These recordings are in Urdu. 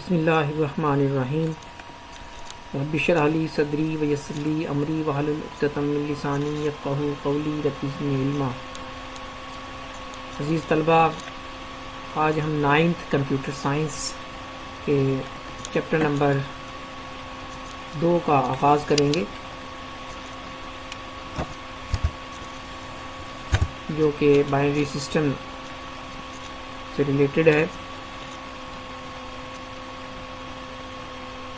بسم اللہ الرحمن الرحیم رب اشرح لی صدری ویسر لی امری واحلل عقدۃ من لسانی یفقہوا قولی رب زدنی علما۔ عزیز طلبہ، آج ہم 9th کمپیوٹر سائنس کے چیپٹر نمبر 2 کا آغاز کریں گے، جو کہ بائنری سسٹم سے ریلیٹڈ ہے۔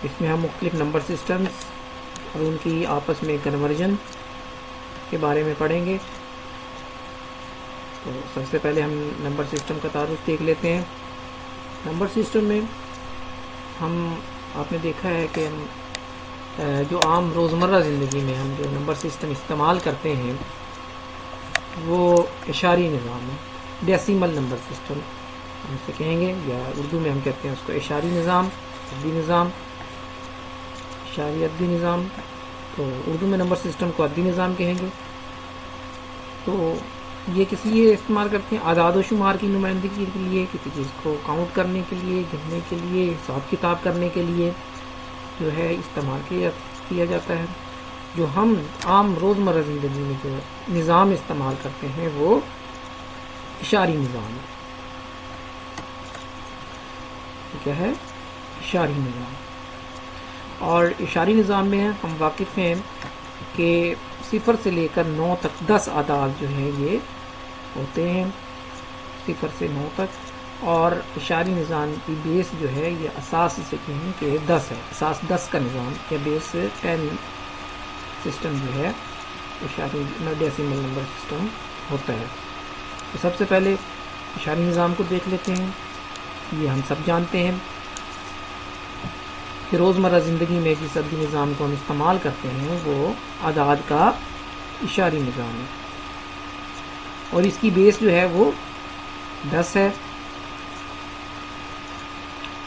اس میں ہم مختلف نمبر سسٹمز اور ان کی آپس میں کنورژن کے بارے میں پڑھیں گے۔ تو سب سے پہلے ہم نمبر سسٹم کا تعارف دیکھ لیتے ہیں۔ نمبر سسٹم میں آپ نے دیکھا ہے کہ جو عام روزمرہ زندگی میں ہم جو نمبر سسٹم استعمال کرتے ہیں وہ اشاری نظام ہے، ڈیسیمل نمبر سسٹم ہم اسے کہیں گے، یا اردو میں ہم کہتے ہیں اس کو اشاری نظام، عددی نظام، اشاری عددی نظام۔ تو اردو میں نمبر سسٹم کو عددی نظام کہیں گے۔ تو یہ کس لیے استعمال کرتے ہیں؟ اعداد و شمار کی نمائندگی کے لیے، کسی چیز کو کاؤنٹ کرنے کے لیے، گننے کے لیے، حساب کتاب کرنے کے لیے جو ہے استعمال کیا جاتا ہے۔ جو ہم عام روزمرہ زندگی میں جو نظام استعمال کرتے ہیں وہ اشاری نظام ہے۔ کیا ہے؟ اشاری نظام۔ اور اشاری نظام میں ہم واقف ہیں کہ 0 سے لے کر 9 تک 10 اعداد جو ہیں یہ ہوتے ہیں، 0 سے 9 تک۔ اور اشاری نظام کی بیس جو ہے یہ اساس سے کہیں کہ 10 ہے، اساس 10 کا نظام یا بیس 10 سسٹم جو ہے اشاری ڈیسیمل نمبر سسٹم ہوتا ہے۔ تو سب سے پہلے اشاری نظام کو دیکھ لیتے ہیں۔ یہ ہم سب جانتے ہیں کہ روزمرہ زندگی میں جس عددی نظام کو ہم استعمال کرتے ہیں وہ اعداد کا اشاری نظام ہے، اور اس کی بیس جو ہے وہ 10 ہے،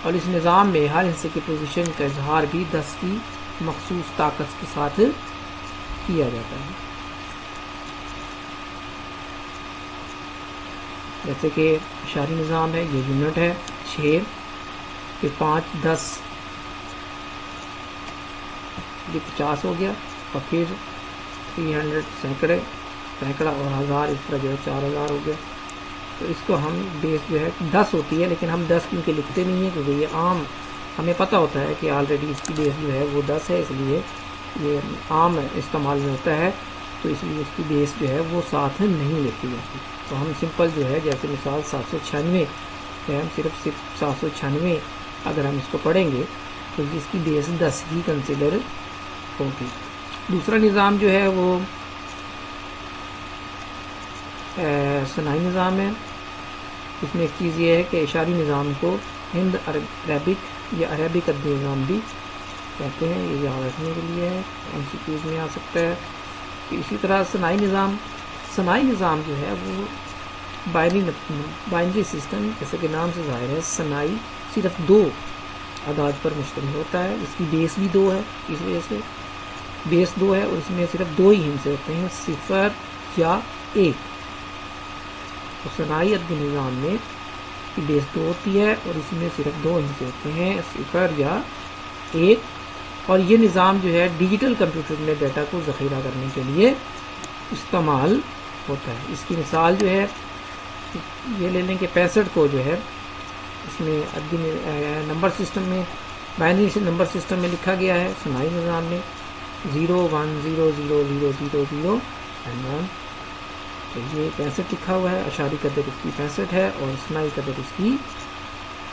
اور اس نظام میں ہر حصے کی پوزیشن کا اظہار بھی 10 کی مخصوص طاقت کے ساتھ کیا جاتا ہے۔ جیسے کہ اشاری نظام ہے، یہ یونٹ ہے 6، پھر 5، 10، یہ 50 ہو گیا، اور پھر 300 سینکڑا اور ہزار، اس طرح جو ہے 4000 ہو گیا۔ تو اس کو ہم بیس جو ہے 10 ہوتی ہے، لیکن ہم 10 کیونکہ لکھتے نہیں ہیں، کیونکہ یہ عام ہمیں پتہ ہوتا ہے کہ آلریڈی اس کی بیس جو ہے وہ 10 ہے، اس لیے یہ عام استعمال میں ہوتا ہے، تو اس لیے اس کی بیس جو ہے وہ ساتھ نہیں لکھی جاتی۔ تو ہم سمپل جو ہے، جیسے مثال 796 ہے، ہم صرف 796 اگر ہم اس کو پڑھیں گے تو اس کی بیس 10 ہی کنسیڈر ہوگی۔ دوسرا نظام جو ہے وہ ثنائی نظام ہے۔ اس میں ایک چیز یہ ہے کہ اشاری نظام کو ہند عربک یا عربک عددی نظام بھی کہتے ہیں، یہ یاد رکھنے کے لیے ہے، MCQs میں آ سکتا ہے۔ اسی طرح ثنائی نظام جو ہے وہ بائنری سسٹم، جیسے کہ نام سے ظاہر ہے، ثنائی صرف 2 اعداد پر مشتمل ہوتا ہے۔ اس کی بیس بھی 2 ہے، اس وجہ سے بیس 2 ہے، اور اس میں صرف 2 ہی ہندسے ہوتے ہیں، 0 یا 1۔ تو ثنائی عددی نظام میں بیس 2 ہوتی ہے، اور اس میں صرف 2 ہندسے ہوتے ہیں، 0 یا 1۔ اور یہ نظام جو ہے ڈیجیٹل کمپیوٹر میں ڈیٹا کو ذخیرہ کرنے کے لیے استعمال ہوتا ہے۔ اس کی مثال جو ہے یہ لے لیں کہ 65 کو جو ہے اس میں عددی نمبر سسٹم میں، بائنری نمبر سسٹم میں لکھا گیا ہے، ثنائی نظام میں 0 1 0 0 0 0 0 اینڈ 1۔ تو یہ 65 لکھا ہوا ہے، اشاری قدر اس کی 65 ہے، اور ثنائی قدر اس کی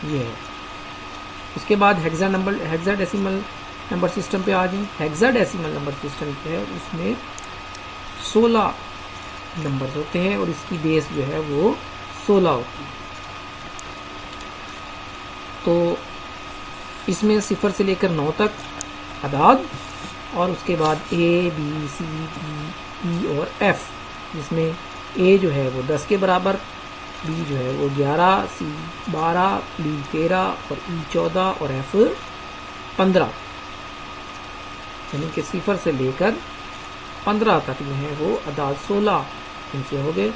یہ ہے۔ اس کے بعد ہیگزا ڈیسیمل نمبر سسٹم پہ آ جائیں۔ ہیگزا ڈیسیمل نمبر سسٹم جو ہے اس میں 16 نمبرز ہوتے ہیں، اور اس کی بیس جو ہے وہ 16 ہوتی ہے۔ تو اس میں 0 سے لے کر 9 تک اعداد، اور اس کے بعد A B C D E اور F، جس میں A جو ہے وہ 10 کے برابر، B جو ہے وہ 11، C 12، D 13 اور E 14 اور F 15، یعنی کہ 0 سے لے کر 15 تک جو ہیں وہ اعداد 16 ان سے ہو گئے۔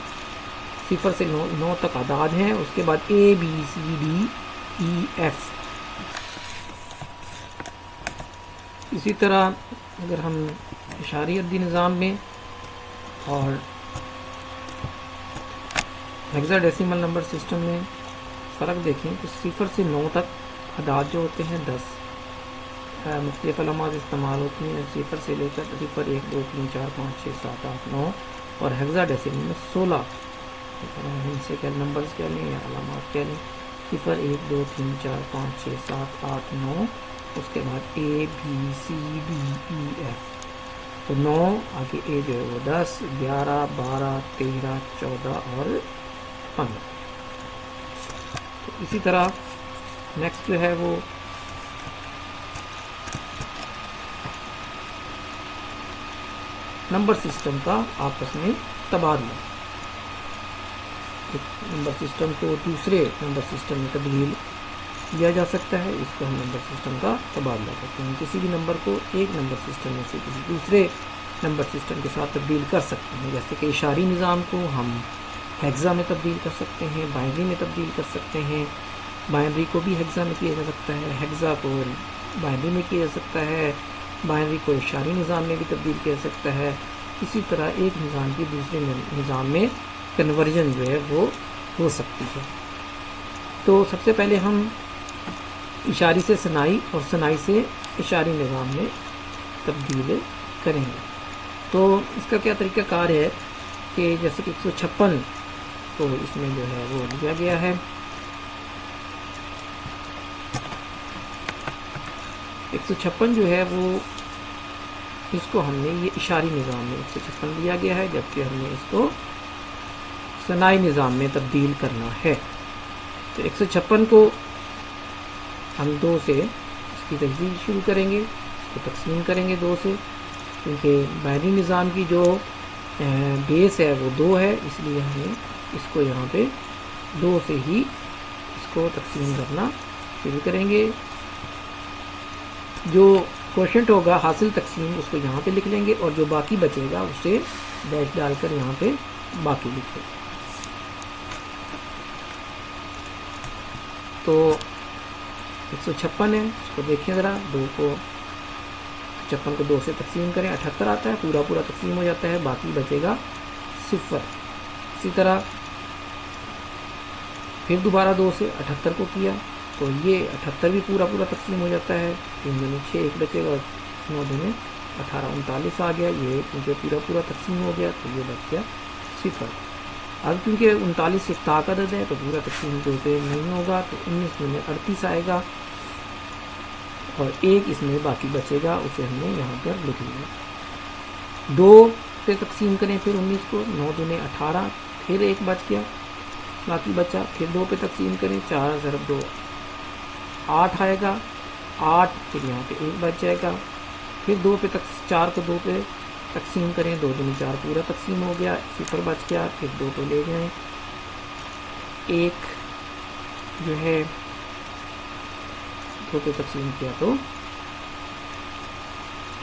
0 سے 9 تک اعداد ہیں، اس کے بعد A B C D E F اسی طرح اگر ہم اشاری عددی نظام میں اور ہیگزا ڈیسیمل نمبر سسٹم میں فرق دیکھیں تو 0 سے 9 تک اعداد جو ہوتے ہیں 10 مختلف علامات استعمال ہوتی ہیں. 0 سے لے کر 0 1 2 3 4 5 6 7 8 9 اور ہیگزا ڈیسیمل میں 16 ان سے کیا نمبرز کہہ لیں یا علامات کہہ لیں. 0 1 2 3 4 5 6 7 8 9 اس کے بعد A B C D E F. تو 9 آگے A جو ہے وہ 10 11 12 13 14 اور 15. تو اسی طرح نیکسٹ جو ہے وہ نمبر سسٹم کا آپس میں تبادلہ. نمبر سسٹم کو دوسرے نمبر سسٹم میں تبدیل کیا جا سکتا ہے, اس کو ہم نمبر سسٹم کا تبادلہ کرتے ہیں. کسی بھی نمبر کو ایک نمبر سسٹم میں سے کسی دوسرے نمبر سسٹم کے ساتھ تبدیل کر سکتے ہیں. جیسے کہ اشاری نظام کو ہم ہیگزا میں تبدیل کر سکتے ہیں, بائنری میں تبدیل کر سکتے ہیں. بائنری کو بھی ہیگزا میں کیا جا سکتا ہے, ہیگزا کو بائنری میں کیا جا سکتا ہے, بائنری کو اشاری نظام میں بھی تبدیل کیا جا سکتا ہے. اسی طرح ایک نظام کی دوسرے نظام میں کنورژن جو ہے وہ ہو سکتی ہے. تو سب سے پہلے ہم اشاری سے ثنائی اور ثنائی سے اشاری نظام میں تبدیل کریں گے. تو اس کا کیا طریقہ کار ہے کہ جیسے کہ 156 تو اس میں جو ہے وہ لیا گیا ہے. 156 جو ہے وہ اس کو ہم نے یہ اشاری نظام میں 156 لیا گیا ہے, جبکہ ہم نے اس کو ثنائی نظام میں تبدیل کرنا ہے. تو 156 کو ہم 2 سے اس کی تجزیہ شروع کریں گے, اس کو تقسیم کریں گے 2 سے, کیونکہ بائنری نظام کی جو بیس ہے وہ 2 ہے, اس لیے ہمیں اس کو یہاں پہ 2 سے ہی اس کو تقسیم کرنا شروع کریں گے. جو کوشنٹ ہوگا حاصل تقسیم اس کو یہاں پہ لکھ لیں گے, اور جو باقی بچے گا اسے ڈیش ڈال کر یہاں پہ باقی لکھیں. تو 156 ہے, اس کو دیکھیں ذرا, 156 کو 2 سے تقسیم کریں, 78 آتا ہے, پورا تقسیم ہو جاتا ہے, باقی بچے گا 0. اسی طرح پھر دوبارہ 2 سے 78 کو کیا تو یہ 78 بھی پورا تقسیم ہو جاتا ہے, 3 دنوں 6 ایک بچے گا, 9 دنوں 18 39 آ گیا, یہ کیونکہ پورا تقسیم ہو گیا تو یہ بچ گیا 0. اب کیونکہ 39 ایک طاق عدد ہے تو پورا تقسیم 2 پہ نہیں ہوگا, تو 19 میں 38 آئے گا, اور 1 اس میں باقی بچے گا, اسے ہم نے یہاں پر لکھ لیا. 2 پہ تقسیم کریں پھر 19 کو, 9 دنوں 18, پھر 1 بچ گیا, باقی بچا. پھر 2 پہ تقسیم کریں, 4 ضرب 2 8 آئے گا, 8 پھر یہاں پہ 1 بچ جائے گا. پھر 4 کو 2 پہ تقسیم کریں, 2 دنوں 4 پورا تقسیم ہو گیا, 0 بچ گیا. پھر 2 کو لے جائیں, 1 جو ہے 2 پہ تقسیم کیا تو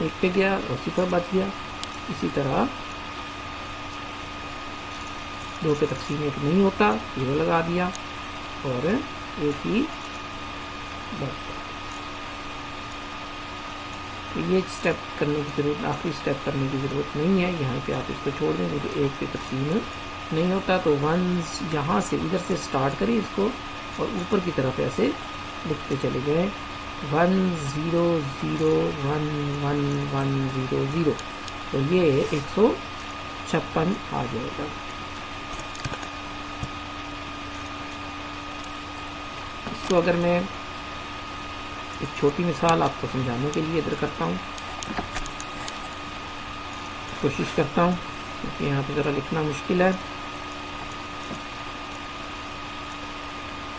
1 پہ گیا اور 0 بچ گیا. اسی طرح 2 پہ تقسیم 1 نہیں ہوتا, 0 لگا دیا اور 1 ہی بچ گیا. تو یہ اسٹیپ کرنے کی ضرورت, آخری اسٹیپ کرنے کی ضرورت نہیں ہے, یہاں پہ آپ اس کو چھوڑ دیں کیونکہ 1 پہ تقسیم نہیں ہوتا. تو 1 یہاں سے ادھر سے سٹارٹ کریں اس کو, اور اوپر کی طرف ایسے لکھتے چلے گئے 1 0 0 1 1 1 0 0, تو یہ 156 آ جائے گا. اس کو اگر میں ایک چھوٹی مثال آپ کو سمجھانے کے لیے ادھر کرتا ہوں, کوشش کرتا ہوں کیونکہ یہاں پہ ذرا لکھنا مشکل ہے.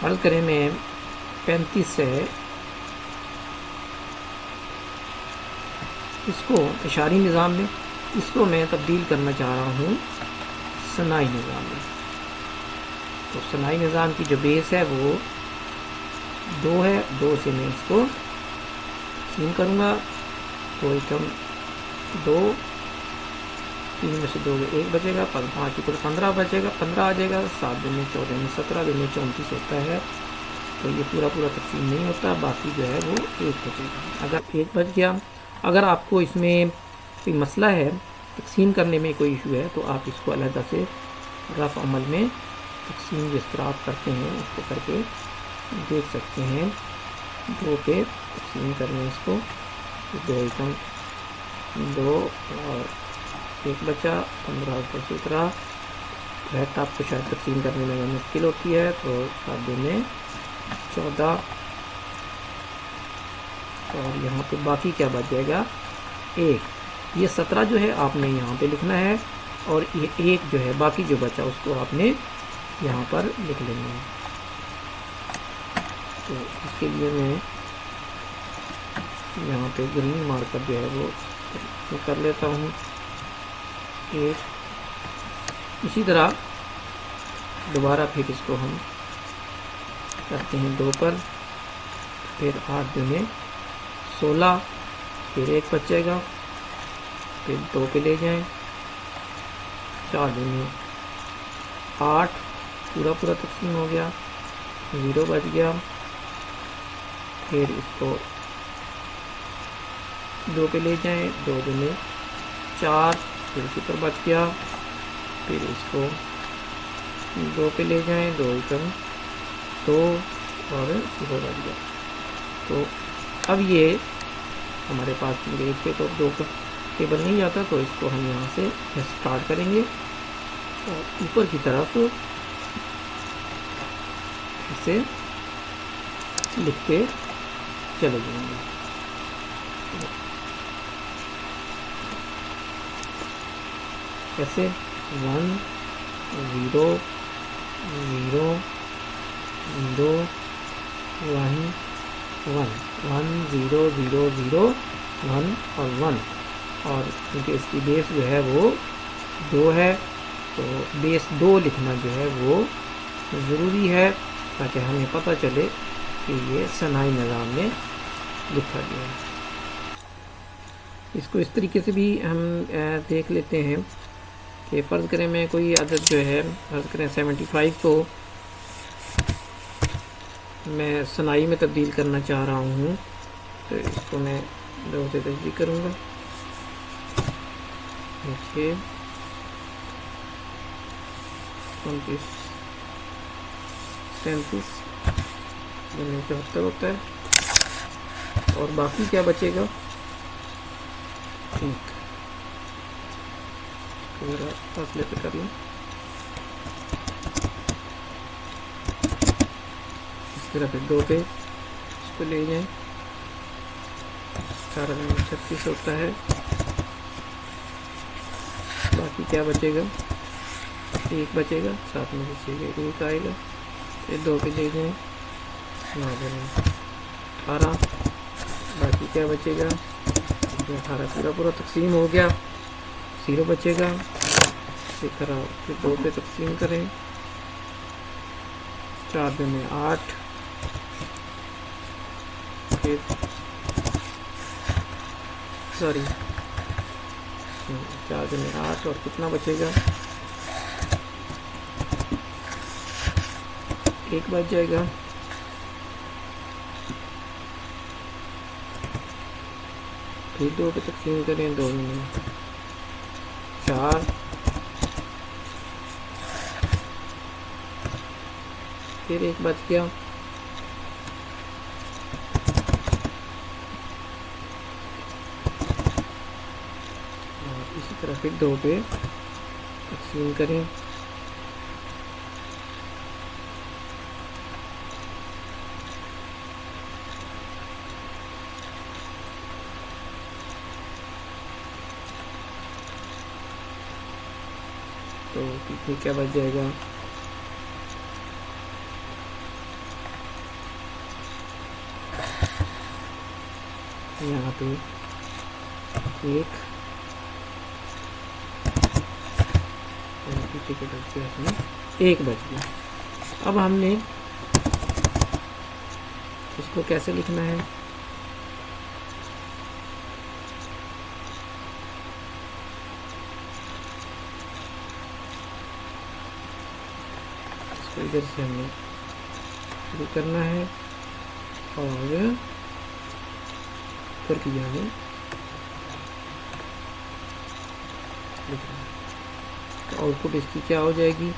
حل کریں, میں 35 سے اس کو اشاری نظام میں, اس کو میں تبدیل کرنا چاہ رہا ہوں ثنائی نظام میں. تو ثنائی نظام کی جو بیس ہے وہ 2 ہے, 2 سے میں اس کو تقسیم کروں گا, تو ایکم 2, 3 میں سے 2 1 بچے گا, 5 کو 15 بچے گا, 15 آ جائے گا, 7 دن میں 14 میں 17 دن میں 34 ہوتا ہے. تو یہ پورا تقسیم نہیں ہوتا, باقی جو ہے وہ 1 بچے گا. اگر 1 بچ گیا اگر آپ کو اس میں کوئی مسئلہ ہے، تقسیم کرنے میں کوئی ایشو ہے، تو آپ اس کو علیحدہ سے رف عمل میں تقسیم جس طرح آپ کرتے ہیں اس کو کر کے دیکھ سکتے ہیں. 2 پہ تقسیم کرنے اس کو، 2 ایکم 2 اور 1 بچا، 15 اوپر سے اترا. ریٹ آپ کو شاید تقسیم کرنے میں مشکل ہوتی ہے، تو 7 میں 14 اور یہاں پہ باقی کیا بچ جائے گا 1. یہ 17 جو ہے آپ نے یہاں پہ لکھنا ہے، اور یہ 1 جو ہے باقی جو بچا اس کو آپ نے یہاں پر لکھ لینا ہے. تو اس کے لیے میں یہاں پہ گرین مارکر جو ہے وہ کر لیتا ہوں 1. اسی طرح دوبارہ پھر اس کو ہم کرتے ہیں 2 پر، پھر 8 میں 16، پھر 1 بچے گا، پھر 2 پہ لے جائیں، 4 میں 8، پورا تقسیم ہو گیا، 0 بچ گیا. پھر اس کو 2 پہ لے جائیں، 2 میں 4، پھر 0 بچ گیا. پھر اس کو 2 پہ لے جائیں، 2 ایکم 2 اور 0 بچ گیا. تو اب یہ ہمارے پاس 1 پہ تو 2 کا ٹیبل نہیں جاتا، تو اس کو ہم یہاں سے اسٹارٹ کریں گے اور اوپر کی طرف اسے لکھتے چلے جائیں گے. جیسے 1 0 0 0 1 1 1 0 0 0 1 اور 1. اور کیونکہ اس کی بیس جو ہے وہ 2 ہے، تو بیس 2 لکھنا جو ہے وہ ضروری ہے تاکہ ہمیں پتہ چلے کہ یہ ثنائی نظام میں لکھا گیا ہے. اس کو اس طریقے سے بھی ہم دیکھ لیتے ہیں کہ فرض کریں میں کوئی عدد جو ہے، فرض کریں 75 کو میں ثنائی میں تبدیل کرنا چاہ رہا ہوں، تو اس کو میں 2 سے تجزیہ کروں گا. دیکھیے 29 37 74 ہوتا ہے، اور باقی کیا بچے گا 1. فاصلے پہ کر لیں. اس طرح پھر 2 پہ اس کو لے جائیں، 18 میں 36 ہوتا ہے. باقی کیا بچے گا 1 بچے گا، 7 میں سے 1 آئے گا. پھر 2 پہ لے جائیں، 9 میں 18. باقی کیا بچے گا 18 پورا تقسیم ہو گیا، 0 بچے گا. اسی طرح پھر 2 پہ تقسیم کریں، 4 میں 8، پھر 4 میں 8 اور کتنا بچے گا 1 بچ جائے گا. پھر 2 پہ تقسیم کریں، 2 میں 4، پھر 1 بچ گیا. اور اسی طرح پھر 2 پہ تقسیم کریں، تو کتنی کیا بچ جائے گا یہاں پہ 1 1 بچ گیا. اب ہم نے اس کو کیسے لکھنا ہے، اس کو ادھر سے ہم نے شروع کرنا ہے اور اوپر کی جانب لکھ رہے ہیں. تو آؤٹ پٹ اس کی کیا ہو جائے گی؟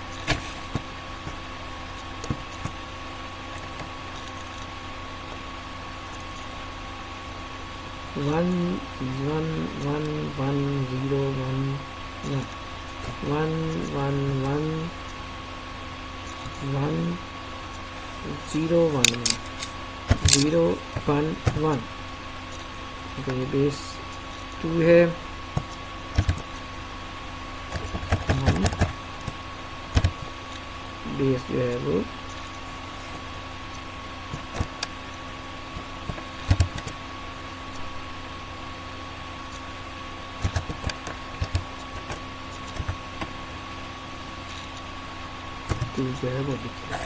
1 1 1 1 0 1 1 1 1 1 0 1 0 1 1. تو یہ بیس 2 ہے. بیس جو ہے وہ جو ہے وہ لکھیں.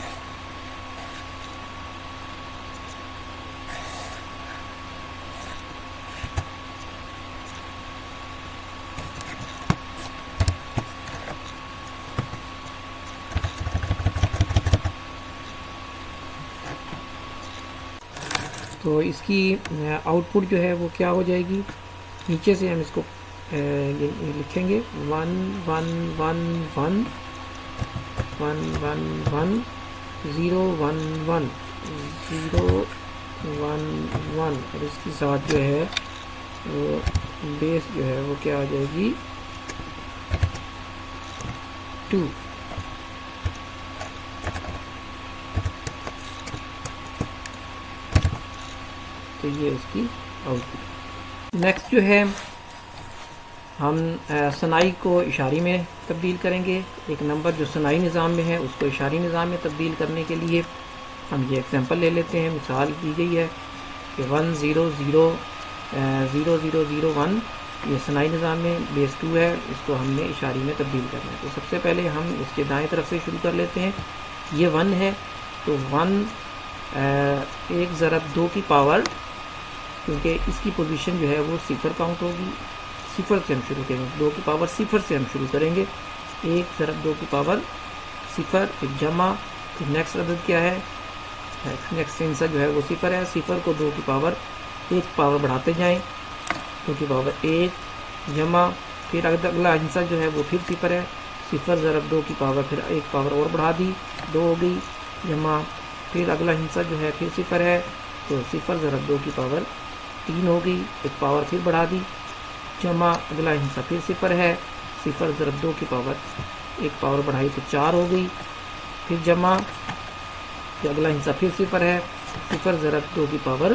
تو اس کی آؤٹ پٹ جو ہے وہ کیا ہو جائے گی؟ نیچے سے ہم اس کو لکھیں گے 1 1 1 1 1 1 1 0 1 1 0 1 1. اور اس کے ساتھ جو ہے وہ بیس جو ہے وہ کیا آ جائے گی؟ 2. تو یہ اس کی آؤٹ پٹ. نیکسٹ جو ہے ہم ثنائی کو اشاری میں تبدیل کریں گے. ایک نمبر جو ثنائی نظام میں ہے اس کو اشاری نظام میں تبدیل کرنے کے لیے ہم یہ ایگزامپل لے لیتے ہیں. مثال دی گئی ہے کہ 1 0 0 0 0 0 1 یہ ثنائی نظام میں بیس 2 ہے. اس کو ہم نے اشاری میں تبدیل کرنا ہے. تو سب سے پہلے ہم اس کے دائیں طرف سے شروع کر لیتے ہیں. یہ 1 ہے تو 1 1 ضرب 2 کی پاور، کیونکہ اس کی پوزیشن جو ہے وہ صفر کاؤنٹ ہوگی. صفر سے ہم شروع کریں گے. 2 کی پاور صفر سے ہم شروع کریں گے. 1 ضرب 2 کی پاور صفر، ایک جمع. پھر نیکسٹ عدد کیا ہے؟ نیکسٹ آنسر جو ہے وہ صفر ہے. صفر کو 2 کی پاور 1 پاور بڑھاتے جائیں. 2 کی پاور 1 جمع. پھر اگلا آنسر جو ہے وہ پھر صفر ہے. صفر ضرب 2 کی پاور پھر 1 پاور اور بڑھا دی، 2 ہو گئی جمع. پھر اگلا آنسر جو ہے پھر صفر ہے تو صفر ضرب 2 کی پاور 3 ہو گئی، 1 پاور پھر بڑھا دی جمع. اگلا حصہ پھر صفر ہے. صفر ضرب 2 کی پاور 1 پاور بڑھائی تو 4 ہو گئی، پھر جمع. پھر اگلا حصہ پھر صفر ہے. صفر ضرب 2 کی پاور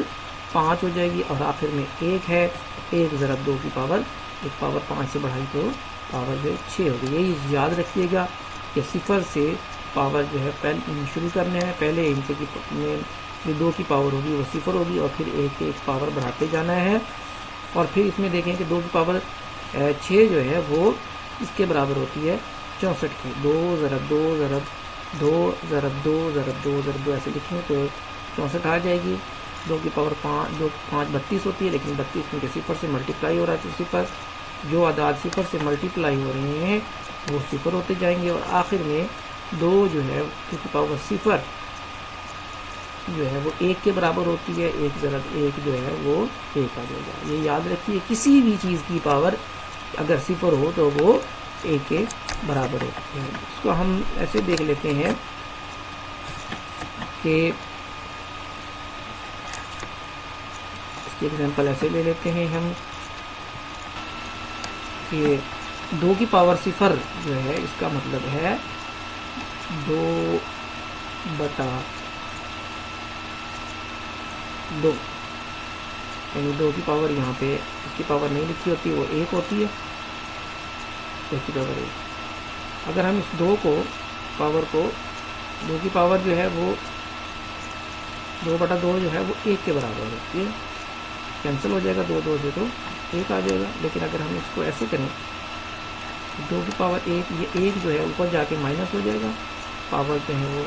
5 ہو جائے گی. اور آخر میں 1 ہے. 1 ضرب 2 کی پاور 1 پاور 5 سے بڑھائی تو پاور جو 6 ہو گئی. یہی یاد رکھیے گا کہ صفر سے پاور جو ہے شروع کرنے ہیں. پہلے حصے کی 2 کی پاور ہوگی وہ صفر ہوگی، اور پھر 1 پاور بڑھاتے جانا ہے. اور پھر اس میں دیکھیں کہ 2 کی پاور 6 جو ہے وہ اس کے برابر ہوتی ہے 64 کی. 2 ضرب 2 ضرب 2 ضرب 2 ضرب 2 ضرب 2 ایسے لکھیں تو 64 آ جائے گی. 2 کی پاور 5 32 ہوتی ہے، لیکن 32 کیونکہ صفر سے ملٹیپلائی ہو رہا ہے تو صفر. جو اعداد صفر سے ملٹیپلائی ہو رہے ہیں وہ صفر ہوتے جائیں گے. اور آخر میں 2 جو ہے 2 کی پاور صفر جو ہے وہ 1 کے برابر ہوتی ہے. 1 ضرب 1 جو ہے وہ 1 آ جائے گا. یہ یاد رکھیے کسی بھی چیز کی پاور اگر صفر ہو تو وہ 1 کے برابر ہوتی ہے. اس کو ہم ایسے دیکھ لیتے ہیں کہ اس کی ایگزامپل ایسے لے لیتے ہیں ہم کہ 2 کی پاور صفر جو ہے اس کا مطلب ہے 2/2. یعنی 2 کی پاور یہاں پہ اس کی پاور نہیں لکھی ہوتی، وہ 1 ہوتی ہے. 2 کی پاور 1. اگر ہم اس 2 کی پاور جو ہے وہ 2/2 جو ہے وہ 1 کے برابر ہوتی ہے. کینسل ہو جائے گا 2 2 سے تو 1 آ جائے گا. لیکن اگر ہم اس کو ایسے کریں 2 کی پاور 1، یہ 1 جو ہے اوپر جا کے مائنس ہو جائے گا. پاور جو ہے وہ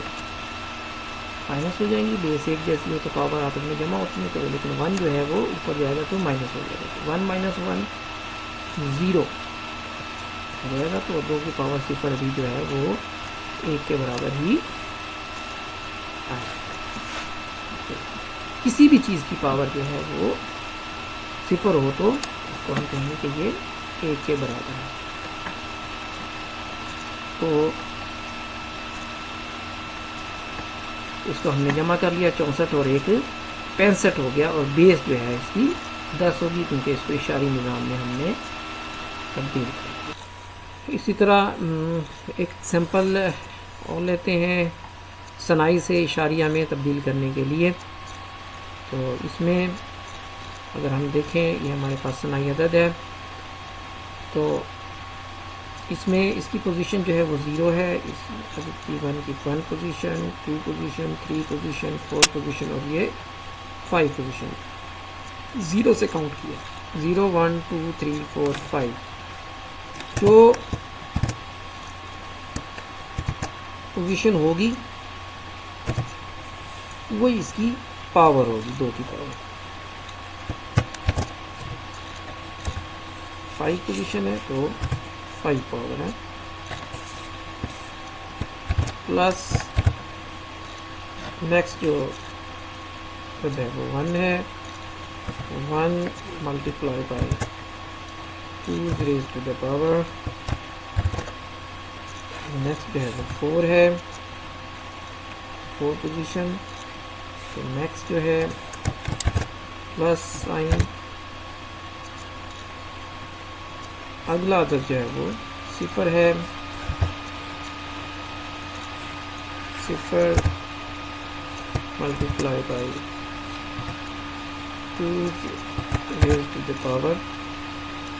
مائنس ہو جائیں گی. بیس 1 جیسی ہو تو پاور آپس میں جمع ہوتی ہے، تو لیکن 1 جو ہے وہ اوپر جائے گا تو مائنس ہو جائے گا. 1 - 1 0 ہو جائے گا. تو 2 کی پاور صفر بھی جو ہے وہ 1 کے برابر ہی آئے. کسی بھی چیز کی پاور جو ہے وہ صفر ہو تو اس کو ہم کہیں گے کہ یہ 1 کے برابر ہے. اس کو ہم نے جمع کر لیا 64 اور 1 65 ہو گیا، اور بیس جو ہے اس کی 10 ہوگی کیونکہ اس کو اشاری نظام میں ہم نے تبدیل کر دیا۔ اسی طرح ایک سیمپل اور لیتے ہیں ثنائی سے اشاریہ میں تبدیل کرنے کے لیے۔ تو اس میں اگر ہم دیکھیں یہ ہمارے پاس ثنائی عدد ہے، تو اس میں اس کی پوزیشن جو ہے وہ 0 ہے، اس عدد کی 1 کی 1 پوزیشن، 2 پوزیشن، 3 پوزیشن، 4 پوزیشن، اور یہ 5 پوزیشن 0 سے کاؤنٹ کیا، 0 1 2 3 4 5۔ جو پوزیشن ہوگی وہی اس کی پاور ہوگی، 2 کی پاور۔ 5 پوزیشن ہے تو 5 پاور ہے، پلس نیکسٹ جو ہے وہ 1 ہے، 1 multiply by 2 raise to the power. Next جو ہے وہ 4 ہے، 4 پوزیشن، تو نیکسٹ جو ہے پلس سائن، اگلا عدد جو ہے وہ 0 ہے، 0 multiply by 2 raise to the power,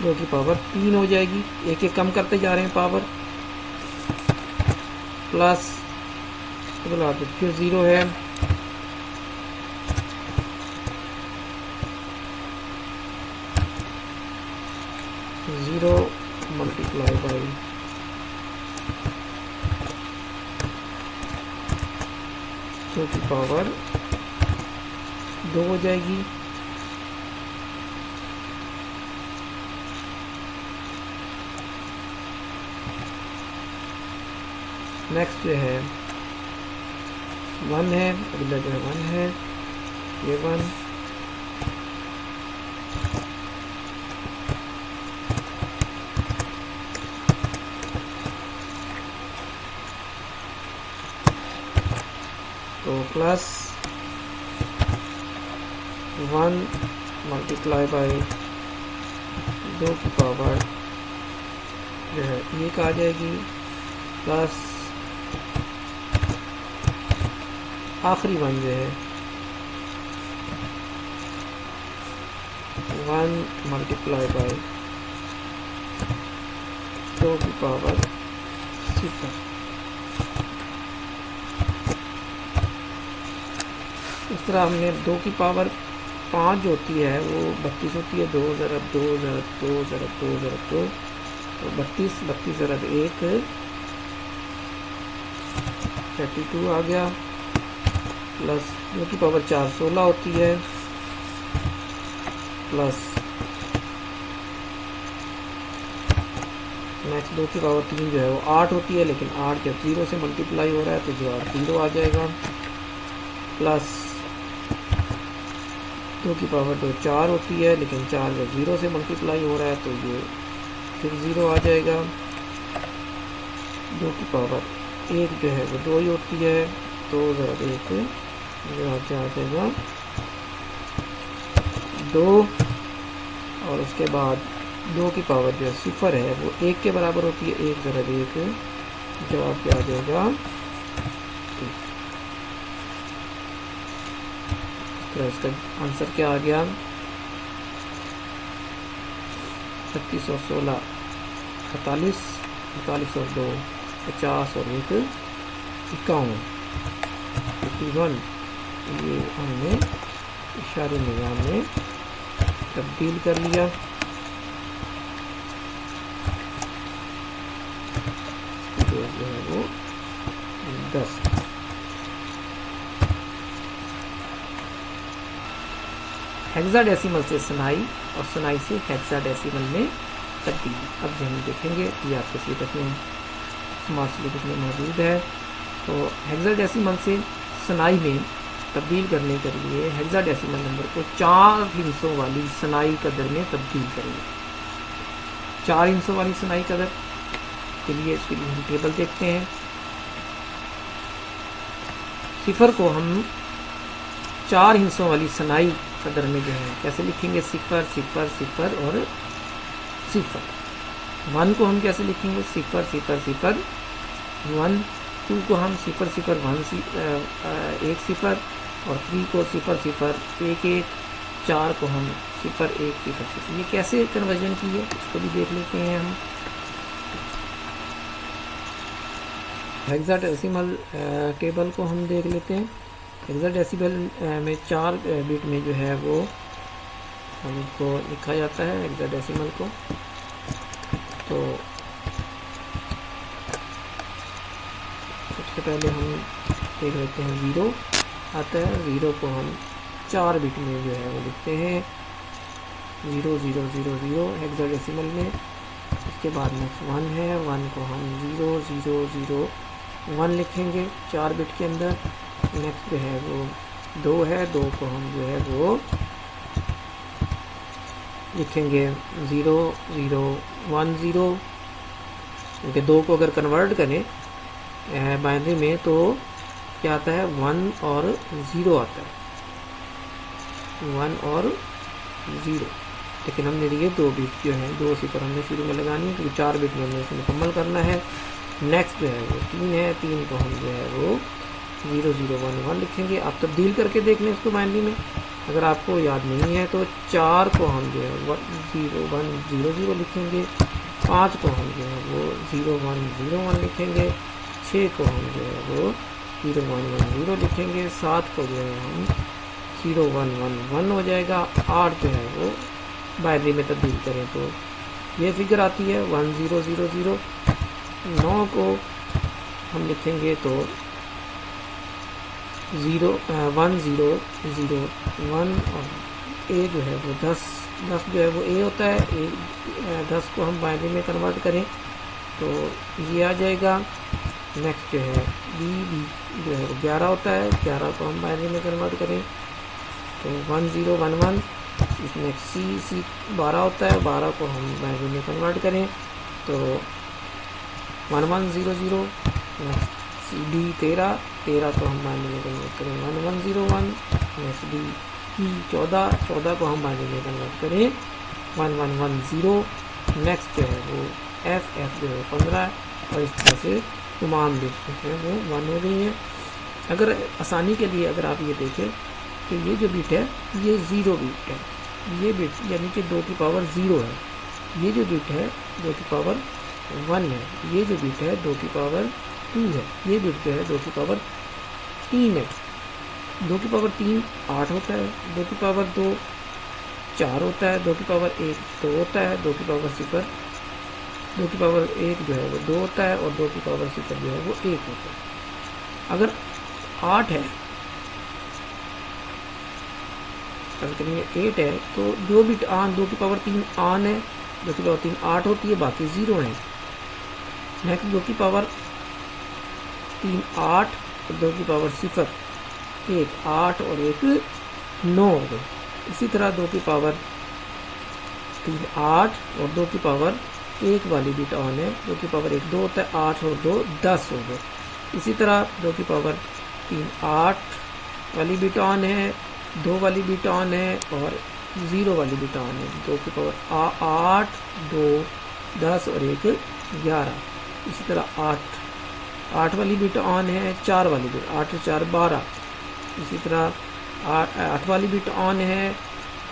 2 کی پاور 3 ہو جائے گی، ایک ایک کم کرتے جا رہے ہیں پاور، پلس اگلا عدد پھر 0 ہے، 0 ملٹیپلائی بائی 2 کی پاور 2 ہو جائے گی، نیکسٹ جو ہے 1 ہے، اگلا جو ہے 1 ہے، یہ 1، تو پلس 1 ملٹیپلائی بائی 2 کی پاور جو ہے 1 آ جائے گی، پلس آخری 1 جو ہے 1 ملٹیپلائی بائی 2 کی پاور 0۔ اس طرح ہم نے 2 کی پاور 5 جو ہوتی ہے وہ 32 ہوتی ہے، 2 ضرب 2 ضرب 2 ضرب 2 ضرب 2، تو 32 32 ضرب 1 32 آ گیا، پلس 2 کی پاور 4 16 ہوتی ہے، پلس نیکسٹ 2 کی پاور 3 جو ہے وہ 8 ہوتی ہے، لیکن 8 جب 0 سے ملٹیپلائی ہو رہا ہے تو جواب 0 آ جائے گا، پلس 2 کی پاور 2 4 ہوتی ہے، لیکن 4 جب 0 سے ملٹیپلائی ہو رہا ہے تو یہ پھر 0 آ جائے گا، 2 کی پاور 1 جو ہے وہ 2 ہی ہوتی ہے، 2 ضرب 1 جواب کیا آ جائے گا 2، اور اس کے بعد 2 کی پاور جو 0 ہے وہ 1 کے برابر ہوتی ہے، 1 ضرب 1 جواب کیا آ جائے گا 1۔ اس کا آنسر کیا آ گیا 36 اور 16 48، 48 اور 2 50 اور 1 51، 51 یہ ہم نے اشارے نظام میں تبدیل کر لیا۔ جو ہے وہ 10۔ ہیگزا ڈیسیمل سے ثنائی اور ثنائی سے ہیگزا ڈیسیمل میں تبدیلی، اب جو ہم دیکھیں گے یہ آپ کے سلیبس میں اسمارٹ سلیبس میں موجود ہے۔ تو ہیگزا ڈیسیمل سے ثنائی میں تبدیل کرنے کے لیے ہیگزا ڈیسیمل نمبر کو 4 ہندسوں والی ثنائی قدر میں تبدیل کریں گے۔ 4 ہندسوں والی ثنائی قدر کے لیے ہم ٹیبل دیکھتے ہیں. صفر کو ہم 4 ہندسوں والی ثنائی قدر میں جو ہے کیسے لکھیں گے؟ 0 0 0 اور 0. 1 کو ہم کیسے لکھیں گے؟ 0 0 0 1. 2 کو ہم 0 0 1 1 0 اور 3 کو 0 0 1 1. 4 کو ہم 0 1 0 0. یہ کیسے کنورژن کی ہے اس کو بھی دیکھ لیتے ہیں ہم. ہیگزا ڈیسیمل ٹیبل کو ہم دیکھ لیتے ہیں. ہیگزا ڈیسیمل میں 4 بٹ میں جو ہے وہ ہم کو لکھا جاتا ہے ہیگزا ڈیسیمل کو. تو سب سے پہلے ہم دیکھ لیتے ہیں 0 آتا ہے. 0 کو ہم 4 بٹ میں جو ہے وہ لکھتے ہیں 0 0 0 0 ہیگزا ڈیسیمل میں. اس کے بعد نیکسٹ 1 ہے. 1 کو ہم 0 0 0 1 لکھیں گے 4 بٹ کے اندر. نیکسٹ جو ہے وہ 2 ہے. 2 کو ہم جو ہے وہ لکھیں گے 0 0 1 0. کیونکہ 2 کو اگر کنورٹ کریں بائنری میں تو کیا آتا ہے؟ 1 اور 0 آتا ہے. 1 اور 0. لیکن ہم نے یہ 2 بٹ جو ہیں 2 صفر ہم نے شروع میں لگانی ہے کیونکہ 4 بٹ میں ہم نے اسے مکمل کرنا ہے. نیکسٹ جو ہے وہ 3 ہے. 3 کو ہم جو ہے وہ 0 0 1 1 لکھیں گے. آپ تبدیل کر کے دیکھ لیں اس کو بائنری میں. اگر آپ کو یاد نہیں ہے تو 4 کو ہم جو ہے 0 1 0 0 لکھیں گے. 5 کو ہم جو ہے وہ 0 1 0 1 لکھیں گے. 6 کو ہم جو ہے وہ 0 1 1 0 لکھیں گے. 7 کو جو ہے ہم 0 1 1 1 ہو جائے گا. 8 جو ہے وہ بائنری میں تبدیل کریں تو یہ فگر آتی ہے 1 0 0 0. 9 کو ہم لکھیں گے تو 0 1 0 0 1 اور اے جو ہے وہ 10 جو ہے وہ اے ہوتا ہے. 10 کو ہم بائنری میں کنورٹ کریں تو یہ آ جائے گا. نیکسٹ جو ہے بی جو ہے وہ 11 ہوتا ہے. 11 کو ہم بائنری میں کنورٹ کریں تو 1 0 1 1. اس میں سی 12 ہوتا ہے. 12 کو ہم بائنری میں کنورٹ کریں تو 1 1 0 0. سی ڈی 13 کو ہم بائنری میں کنورٹ کریں 1 1 0 1. نیکسٹ ڈی 14 کو ہم بائنری میں کنورٹ کریں 1 1 1 0. نیکسٹ جو ہے وہ ایف جو ہے 15 اور اس طرح سے تمام بٹ جو ہے وہ 1 ہو گئی ہیں. اگر آسانی کے لیے اگر آپ یہ دیکھیں کہ یہ جو بٹ ہے یہ 0 بٹ ہے. یہ بٹ یعنی کہ 2 کی پاور 0 ہے. یہ جو بٹ ہے 2 کی پاور 1 ہے. یہ جو بٹ ہے 2 کی پاور 2 ہے. یہ بٹ جو ہے 2 کی پاور 3 ہے. 2 کی پاور 3 8 ہوتا ہے. 2 کی پاور 2 4 ہوتا ہے. 2 کی پاور 1 2 ہوتا ہے. 2 کی پاور 0 2 کی پاور 1 جو ہے وہ 2 ہوتا ہے اور 2 کی پاور 0 جو ہے وہ 1 ہوتا ہے. اگر 8 ہے 8 ہے تو جو بٹ آن 2 کی پاور 3 آن ہے. 2 کی پاور 3 8 ہوتی ہے باقی 0 ہیں. نیکسٹ 2 کی پاور 3 8 اور 2 کی پاور 0 1 8 اور 1 9 ہو گئے. اسی طرح 2 کی پاور 3 8 اور 2 کی پاور 1 والی بٹ آن ہے. 2 کی پاور 1 2 ہوتا ہے. 8 اور 2 10 ہو گئے. اسی طرح 2 کی پاور 3 8 والی بٹ آن ہے. 2 والی بٹ آن ہے اور 0 والی بٹ آن ہے. 2 کی پاور 8 2 10 اور 1 11. اسی طرح 8 والی بٹ آن ہے. 4 والی بٹ 8 4 12. اسی طرح 8 والی بٹ آن ہے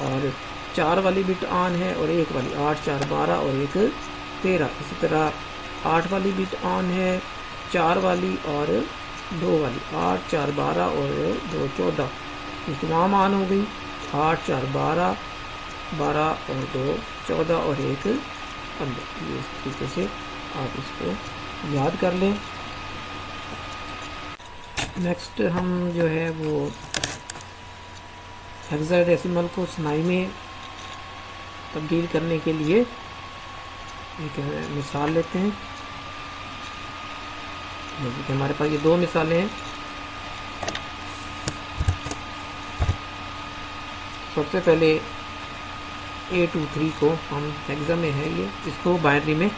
اور 4 والی بٹ آن ہے اور 1 والی 8 4 12 اور 1 13. اسی طرح 8 والی بٹ آن ہے. 4 والی اور 2 والی 8 4 12 اور 2 14. یہ تمام آن ہو گئی. 8 4 12 12 اور 2 14 اور 1 15. یہ اس طریقے سے آپ اس کو یاد کر لیں. نیکسٹ ہم جو ہے وہ ہیگزا ڈیسیمل کو ثنائی میں تبدیل کرنے کے لیے ایک مثال لیتے ہیں. ہمارے پاس یہ 2 مثالیں ہیں. سب سے پہلے 823 کو ہم ہیگزا میں ہے یہ اس کو بائنری میں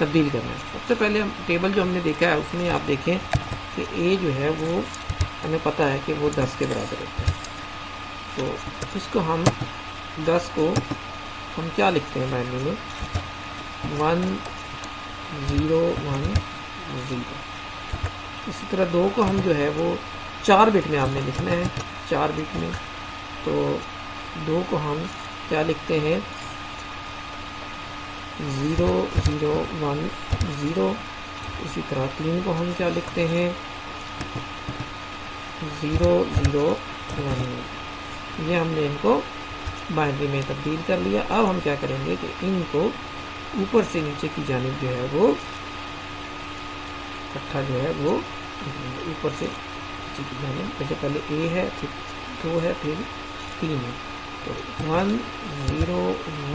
تبدیل کرنا ہے. سب سے پہلے ٹیبل جو ہم نے دیکھا ہے اس میں آپ دیکھیں کہ اے جو ہے وہ ہمیں پتہ ہے کہ وہ 10 کے برابر ہوتا ہے. تو اس کو ہم 10 کو ہم کیا لکھتے ہیں بائنری میں 1 0 1 0. اسی طرح 2 کو ہم جو ہے وہ 4 بٹ میں ہم نے لکھنا ہے 4 بٹ میں. تو 2 کو ہم کیا لکھتے ہیں 0 0 1 0. اسی طرح 3 کو ہم کیا لکھتے ہیں 0 0 1 1. یہ ہم نے ان کو بائنری میں تبدیل کر لیا. اب ہم کیا کریں گے کہ ان کو اوپر سے نیچے کی جانب جو ہے وہ اکٹھا جو ہے وہ اوپر سے نیچے کی جانب. جیسے پہلے اے ہے پھر 2 ہے پھر 3 ہے. تو 1 0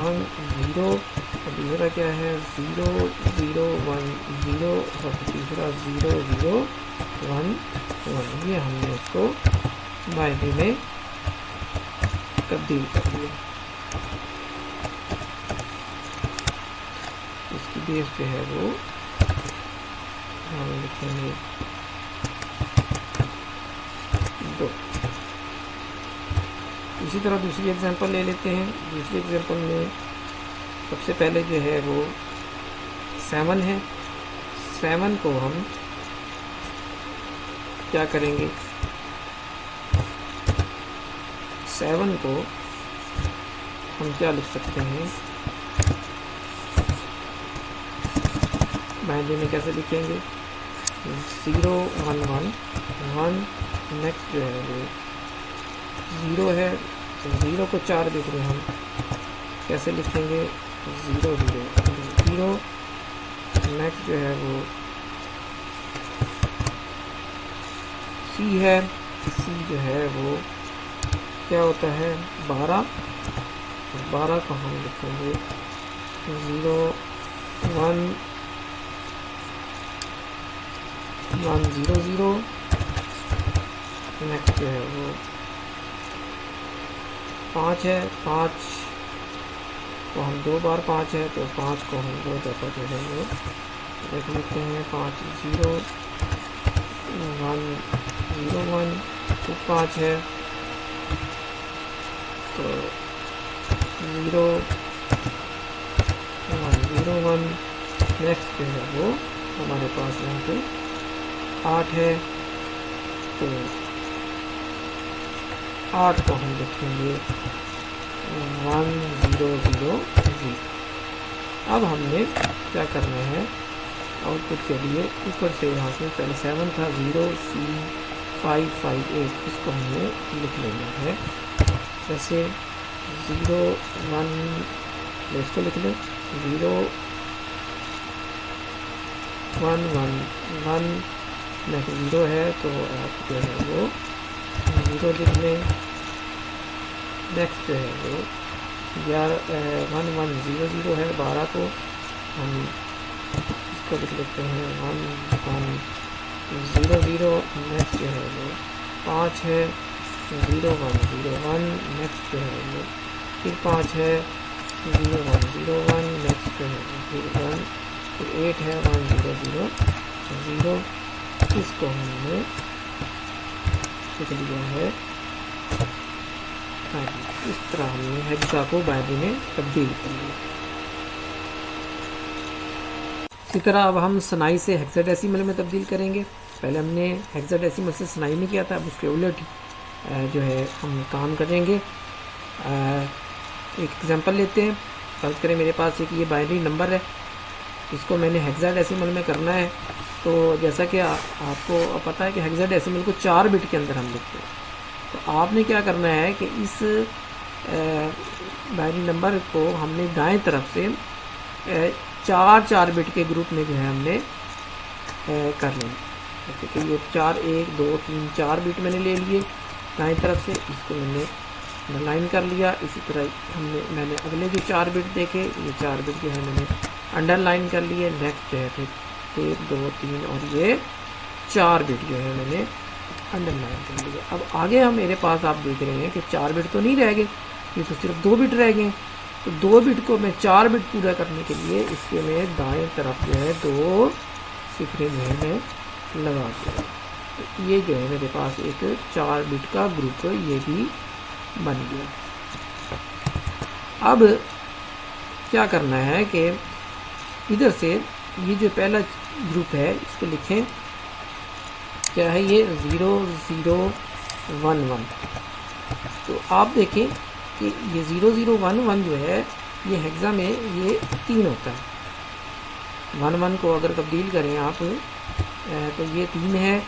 1 0. اور دوسرا کیا ہے 0 0 1 0. اور تیسرا 0 0 1 1. یہ ہم نے اس کو بائنری میں تبدیل کر دیا. اس کی بیس جو ہے وہ ہم لکھیں گے 2. اسی طرح دوسری ایگزامپل لے لیتے ہیں. دوسری ایگزامپل میں سب سے پہلے جو ہے وہ 7 ہے. 7 کو ہم کیا کریں گے 7 کو ہم کیا لکھ سکتے ہیں بائنری میں کیسے لکھیں گے 0 1 1 1. نیکسٹ جو ہے وہ 0 ہے. 0 کو 4 بٹ میں ہم کیسے لکھیں گے 0 0 0. نیکسٹ جو ہے وہ سی ہے. سی جو ہے وہ کیا ہوتا ہے 12. 12 کو ہم لکھیں گے 0 1 1 0 0. نیکسٹ جو ہے وہ 5 ہے. 5 کو ہم 2 بار 5 ہے تو 5 کو ہم 2 دفعہ جو ہے وہ لکھ لیتے ہیں 5 0 1 0 1. تو 5 ہے تو 0 1 0 1. نیکسٹ جو ہے وہ ہمارے پاس یہاں پہ 8 ہے تو 8 کو ہم لکھیں گے 1 0 0 0. اب ہم نے کیا کرنا ہے آؤٹ پٹ کے لیے اوپر سے یہاں سے پہلے 7 تھا 0 C 5 5 8. اس کو ہم نے لکھ لینا ہے جیسے 0 1. اس کو لکھ لیں 0 1 1 1. نیکسٹ 0 ہے تو آپ جو ہے وہ 0 لکھ لیں. نیکسٹ جو ہے وہ 1 1 0 0 ہے. 12 کو ہم اس کو لکھ لیتے ہیں 1 1 0 0. نیکسٹ جو ہے وہ 5 ہے 0 1 0 1. نیکسٹ جو ہے وہ پھر 5 ہے 0 1 0 1. نیکسٹ جو ہے وہ پھر 1 پھر 8 ہے 1 0 0 0. اس کو ہم نے لکھ لیا ہے. اس طرح ہم نے ہیکسا کو بائنری میں تبدیل کر لیا. اسی طرح اب ہم سنائی سے ہیکسا ڈیسیمل میں تبدیل کریں گے. پہلے ہم نے ہیکسا ڈیسیمل سے سنائی میں کیا تھا. اب اس کے الٹ جو ہے ہم کام کریں گے. ایک ایگزامپل لیتے ہیں. فرض کریں میرے پاس ایک یہ بائنری نمبر ہے, اس کو میں نے ہیکسا ڈیسیمل میں کرنا ہے. تو جیسا کہ آپ کو پتہ ہے کہ ہیکسا ڈیسیمل کو 4 بٹ کے اندر ہم لکھتے ہیں. تو آپ نے کیا کرنا ہے کہ اس بائنری نمبر کو ہم نے دائیں طرف سے 4 بٹ کے گروپ میں جو ہے ہم نے کر لیں. کہ یہ 4 1 2 3 4 بٹ میں نے لے لیے دائیں طرف سے. اس کو میں نے انڈر لائن کر لیا. اسی طرح میں نے اگلے جو 4 بٹ دیکھے, یہ 4 بٹ جو ہے میں نے انڈر لائن کر لیے. نیکسٹ جو ہے پھر 1 2 3 اور یہ 4 بٹ جو ہے میں نے انڈر لائن کر لیا. اب آگے ہم میرے پاس آپ دیکھ رہے ہیں کہ 4 بٹ تو نہیں رہ گئے, یہ تو صرف 2 بٹ رہ گئے. تو 2 بٹ کو میں 4 بٹ پورا کرنے کے لیے اس کے میں دائیں طرف جو ہے 2 صفریں جو ہے میں لگا دیا. یہ جو ہے میرے پاس ایک 4 بٹ کا گروپ یہ بھی بن گیا. اب کیا کرنا ہے کہ ادھر سے یہ جو پہلا گروپ ہے اس کو لکھیں کیا ہے یہ 0 0 1 1. تو آپ دیکھیں کہ یہ 0 0 1 1 جو ہے یہ ہیگزا میں یہ 3 ہوتا ہے. 1 1 کو اگر تبدیل کریں آپ تو یہ 3 ہے.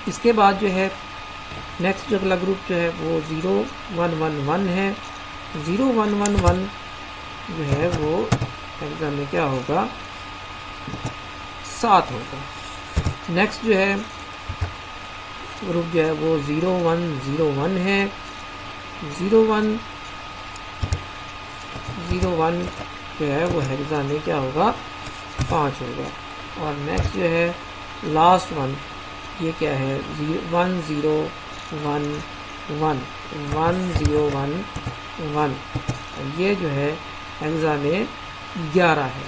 اس کے بعد جو ہے نیکسٹ جو اگلا گروپ جو ہے وہ 0 1 1 1 ہے. 0 1 1 1 جو ہے وہ ہیگزا میں کیا ہوگا 7 ہوگا. نیکسٹ جو ہے گروپ جو ہے وہ 0 1 0 1 ہے. 0 1 0 1 جو ہے وہ ہیگزا میں کیا ہوگا 5 ہوگا. اور نیکسٹ جو ہے لاسٹ ون یہ کیا ہے 1 0 1 1 1 0 1 1. یہ جو ہے ہیگزا میں 11 ہے.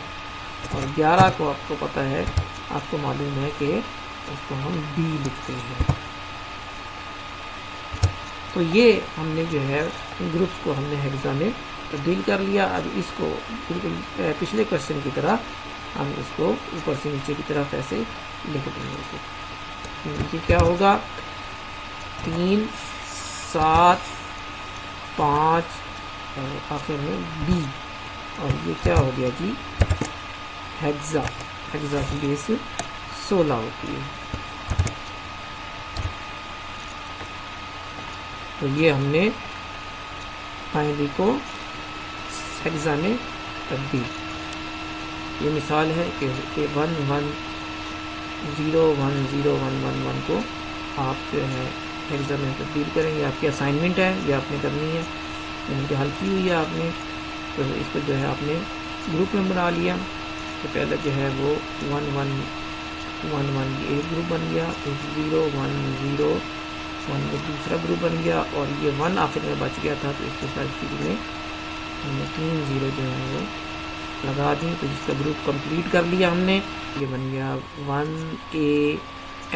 اور 11 کو آپ کو پتہ ہے آپ کو معلوم ہے کہ اس کو ہم B لکھتے ہیں. تو یہ ہم نے جو ہے گروپس کو ہم نے ہیگزا میں تبدیل کر لیا. اب اس کو بالکل پچھلے کوشچن کی طرح ہم اس کو اوپر سے نیچے کی طرف ایسے لکھ دیں گے. یہ کیا ہوگا 3 7 5 اور آخر میں B. اور یہ کیا ہو گیا جی ہیگزا. ہیگزا کی بیس 16 ہوتی ہے. تو یہ ہم نے بائنری کو ہیگزا میں تبدیل. یہ مثال ہے کہ 1 1 0 1 0 1 1 1 کو آپ جو ہے ہیگزا میں تبدیل کریں. یہ آپ کی اسائنمنٹ ہے, یہ آپ نے کرنی ہے, یعنی کہ حل کی ہوئی ہے آپ نے. تو اس کو جو ہے آپ نے گروپ میں بنا لیا. تو پہلا جو ہے وہ 1 1 1 1 یہ ایک گروپ بن گیا. 0 1 0 1 ایک دوسرا گروپ بن گیا. اور یہ 1 آخر میں بچ گیا تھا تو اس کے ساتھ شروع میں ہم نے 3 0 جو ہے وہ لگا دیں. تو جس کا گروپ کمپلیٹ کر لیا ہم نے. یہ بن گیا 1 A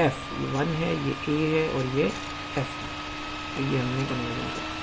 F. یہ 1 ہے, یہ A ہے اور یہ F. تو یہ ہم نے بنا دیا.